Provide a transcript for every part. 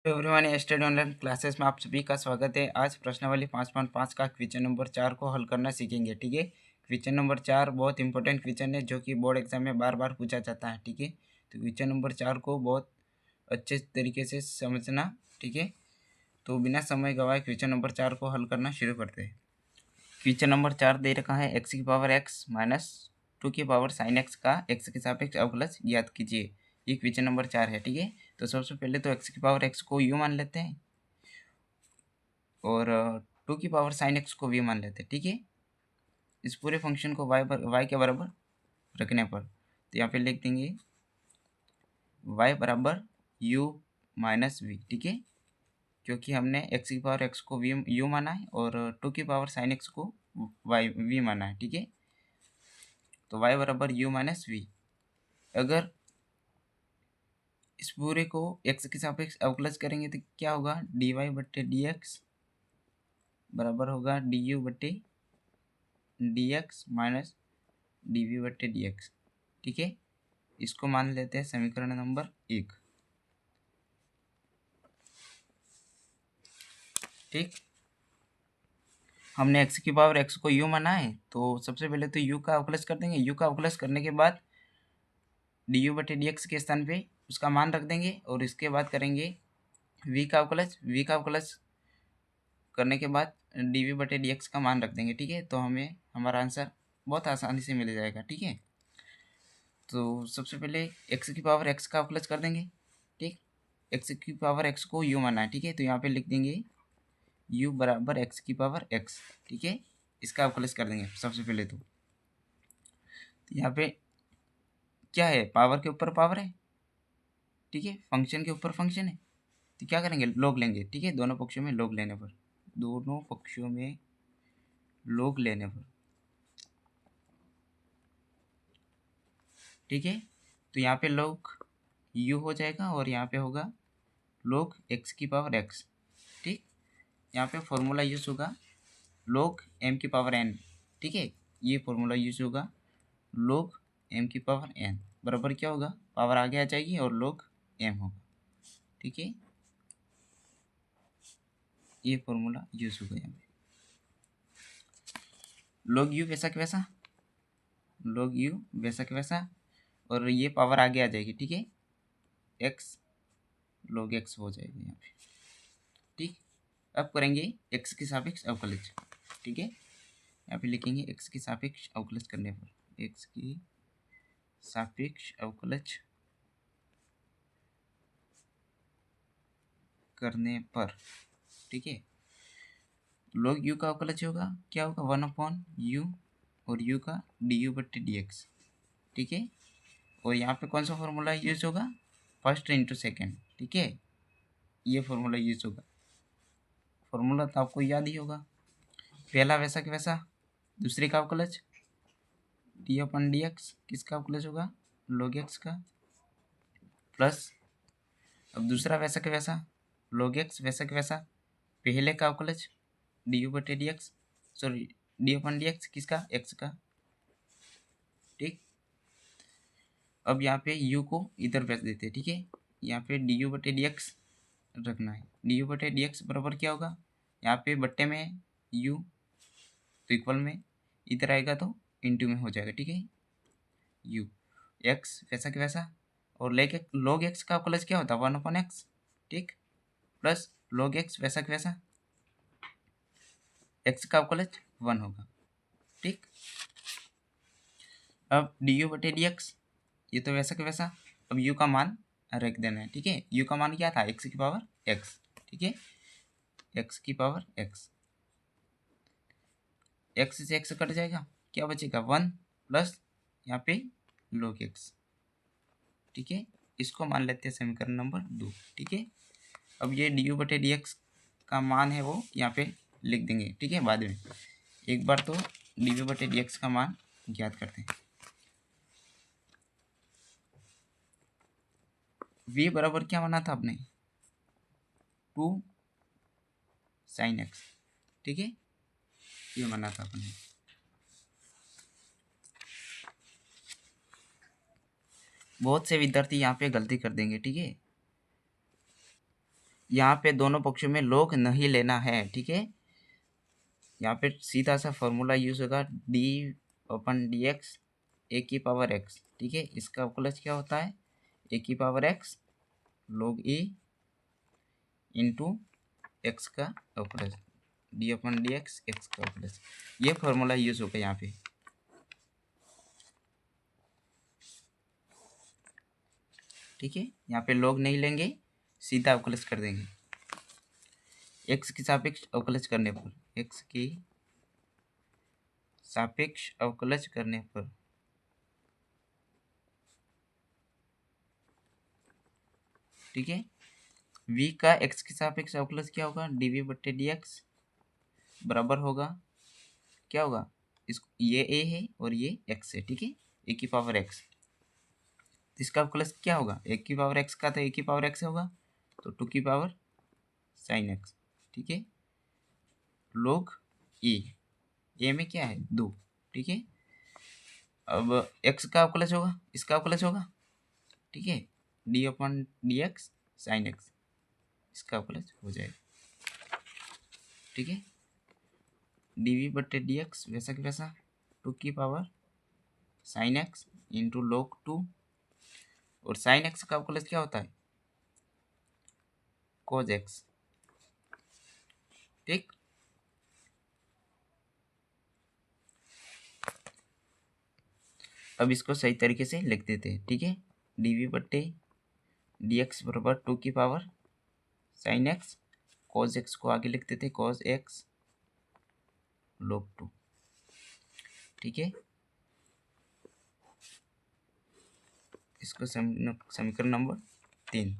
Everyone, study online classes में आप सभी का स्वागत है। आज प्रश्नावली 5.5 का क्वेश्चन नंबर 4 को हल करना सीखेंगे। ठीक है, क्वेश्चन नंबर 4 बहुत इंपॉर्टेंट क्वेश्चन है जो कि बोर्ड एग्जाम में बार बार पूछा जाता है। ठीक है, तो क्वेश्चन नंबर 4 को बहुत अच्छे तरीके से समझना। ठीक है, तो बिना समय गवाए क्वेश्चन नंबर 4 को हल करना शुरू करते हैं। क्वेश्चन नंबर 4 दे रखा है एक्स की पावर एक्स माइनस 2 की पावर साइन एक्स का एक्स के सापेक्ष अवकलज ज्ञात कीजिए। ये क्वेश्चन नंबर 4 है। ठीक है, तो सबसे पहले तो एक्स की पावर एक्स को यू मान लेते हैं और 2 की पावर साइन एक्स को वी मान लेते हैं। ठीक है, इस पूरे फंक्शन को वाई के बराबर रखने पर तो यहाँ पे लिख देंगे वाई बराबर यू माइनस वी। ठीक है, क्योंकि हमने एक्स की पावर एक्स को वी यू माना है और 2 की पावर साइन एक्स को वाई वी माना है। ठीक है, तो वाई बराबर यू माइनस वी। अगर इस पूरे को एक्स के सापेक्ष अवकलज करेंगे तो क्या होगा, डी वाई बट्टे डी एक्स बराबर होगा डी यू बट्टे D X minus D V बट्टे डी एक्स। ठीक है, इसको मान लेते हैं समीकरण नंबर 1। ठीक, हमने एक्स की पावर एक्स को यू माना है तो सबसे पहले तो यू का अवकलज कर देंगे। यू का अवकलज करने के बाद डी यू बटे डी एक्स के स्थान पे उसका मान रख देंगे और इसके बाद करेंगे वी का अवकलज। वी का अवकलज करने के बाद डी वी बटे डी एक्स का मान रख देंगे। ठीक है, तो हमें हमारा आंसर बहुत आसानी से मिल जाएगा। ठीक है, तो सबसे पहले एक्स की पावर एक्स का अवकलज कर देंगे। ठीक, एक्स की पावर एक्स को यू माना है। ठीक है, तो यहाँ पे लिख देंगे u बराबर एक्स की पावर एक्स। ठीक है, इसका अवकलज कर देंगे सबसे पहले तो यहाँ पे क्या है, पावर के ऊपर पावर है। ठीक है, फंक्शन के ऊपर फंक्शन है तो क्या करेंगे, लोग लेंगे। ठीक है, दोनों पक्षों में लोग लेने पर, दोनों पक्षों में लोग लेने पर। ठीक है, तो यहाँ पे लोग u हो जाएगा और यहाँ पे होगा लोग x की पावर x। ठीक, यहाँ पे फॉर्मूला यूज होगा लोग m की पावर n। ठीक है, ये फॉर्मूला यूज होगा लोग m की पावर n बराबर क्या होगा, पावर आगे आ जाएगी और लोग m होगा। ठीक है, ये फॉर्मूला यूज होगा यहाँ पे। लोग u वैसा कि वैसा, लोग u वैसा कि वैसा और ये पावर आगे आ जाएगी। ठीक है, x लोग x हो जाएगा यहाँ पे। ठीक, अब करेंगे x के सापेक्ष अवकलज। ठीक है, यहाँ पे लिखेंगे x के सापेक्ष अवकलज करने पर, x की सापेक्ष अवकलज करने पर। ठीक है, log u का अवकलज होगा क्या होगा, 1/u और u का डी यू बट्टे डी एक्स। ठीक है, और यहाँ पे कौन सा फॉर्मूला यूज होगा, फर्स्ट इंटू सेकेंड। ठीक है, ये फॉर्मूला यूज होगा। फॉर्मूला तो आपको याद ही होगा, पहला वैसा कि वैसा, दूसरे का अवकलज डी अपन डी एक्स, किसका अवकलज होगा, log x का, प्लस अब दूसरा वैसा कि वैसा log x वैसा कि वैसा, पहले का अवकलज डी यू बटे डी एक्स, सॉरी डी अपन डी एक्स, किसका, एक्स का। ठीक, अब यहाँ पे u को इधर भेज देते हैं। ठीक है, यहाँ पे डी यू बटे डी एक्स रखना है। डी यू बटे डी एक्स बराबर क्या होगा, यहाँ पे बट्टे में u तो इक्वल में इधर आएगा तो इंटू में हो जाएगा। ठीक है, u x वैसा कि वैसा और लेके log x का अवकलज क्या होता है, 1/x। ठीक, प्लस log x वैसा कि वैसा, x का अवकलज 1 होगा। ठीक, अब डी यू बटे डी एक्स, ये तो वैसा कि वैसा, अब u का मान रख देना है। ठीक है, u का मान क्या था, x की पावर x। ठीक है, x की पावर x, x से x कट जाएगा, क्या बचेगा 1 प्लस यहाँ पे log x। ठीक है, इसको मान लेते हैं समीकरण नंबर 2। ठीक है, अब ये डी यू बटे डी एक्स का मान है वो यहाँ पे लिख देंगे। ठीक है, बाद में एक बार तो डी यू बटे डी एक्स का मान ज्ञात करते हैं। v बराबर क्या माना था आपने, 2 साइन एक्स। ठीक है, ये माना था आपने। बहुत से विद्यार्थी यहाँ पे गलती कर देंगे। ठीक है, यहाँ पे दोनों पक्षों में log नहीं लेना है, ठीक है। यहाँ पे सीधा सा फॉर्मूला यूज होगा d/dx a की पावर x, ठीक है। इसका अवकलज क्या होता है, a की power x log e into x का अवकलज, d/dx x का अवकलज। ये फॉर्मूला यूज होगा यहाँ पे, ठीक है। यहाँ पे log नहीं लेंगे, सीधा अवकलज कर देंगे। x की सापेक्ष अवकलज करने पर, x की सापेक्ष अवकलज करने पर ठीक है, v का x के सापेक्ष अवकलज क्या होगा, dv/dx बराबर होगा, क्या होगा, ये a है और ये x है, ठीक है, a की पावर x। इसका अवकलज क्या होगा, a की पावर x का तो a की पावर x होगा, तो 2 की पावर sin x, ठीक है। log a में क्या है 2, ठीक है। अब x का अवकलज होगा, इसका अवकलज होगा, ठीक है, d/dx sin x, इसका अवकलज हो जाएगा, ठीक है। dv/dx वैसा कि वैसा 2 की power sin x into log 2, और sin x का अवकलज क्या होता है, cos x, ठीक। अब इसको सही तरीके से लिख देते हैं, ठीक है। dv/dx बराबर 2 की power sin x, cos x को आगे लिख देते cos x log 2, ठीक है। इसको समीकरण नंबर 3,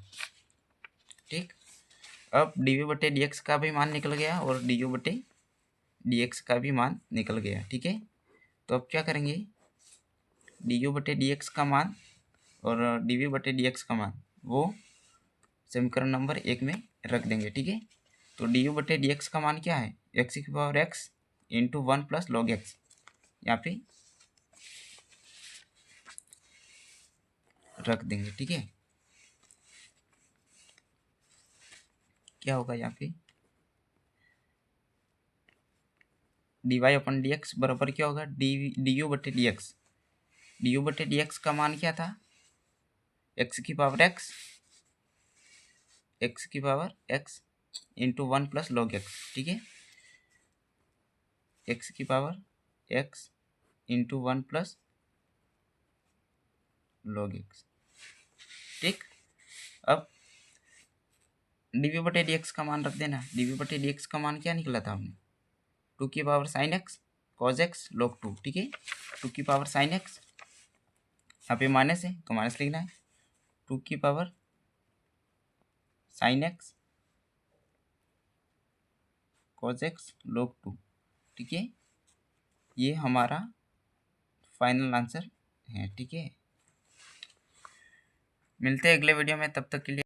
ठीक। अब dv/dx का भी मान निकल गया और du/dx का भी मान निकल गया, ठीक है। तो अब क्या करेंगे, du/dx का मान और dv/dx का मान वो समीकरण नंबर 1 में रख देंगे, ठीक है। तो du/dx का मान क्या है, x की power x into 1 plus log x, यहाँ पे रख देंगे, ठीक है। क्या होगा यहाँ पे dy/dx बराबर क्या होगा, du/dx, du/dx का मान क्या था, x की power x into 1 plus log x, ठीक है। x की power x into 1 plus log x, ठीक। अब dv/dx का मान रख देना, dv/dx का मान क्या निकला था हमने, 2 की power sin x cos x log 2, ठीक है। 2 की पावर sin x, यहाँ पे माइनस है तो माइनस लिखना है, 2 की power sin x cos x log 2, ठीक है। ये हमारा फाइनल आंसर है, ठीक है। मिलते हैं अगले वीडियो में, तब तक के लिए।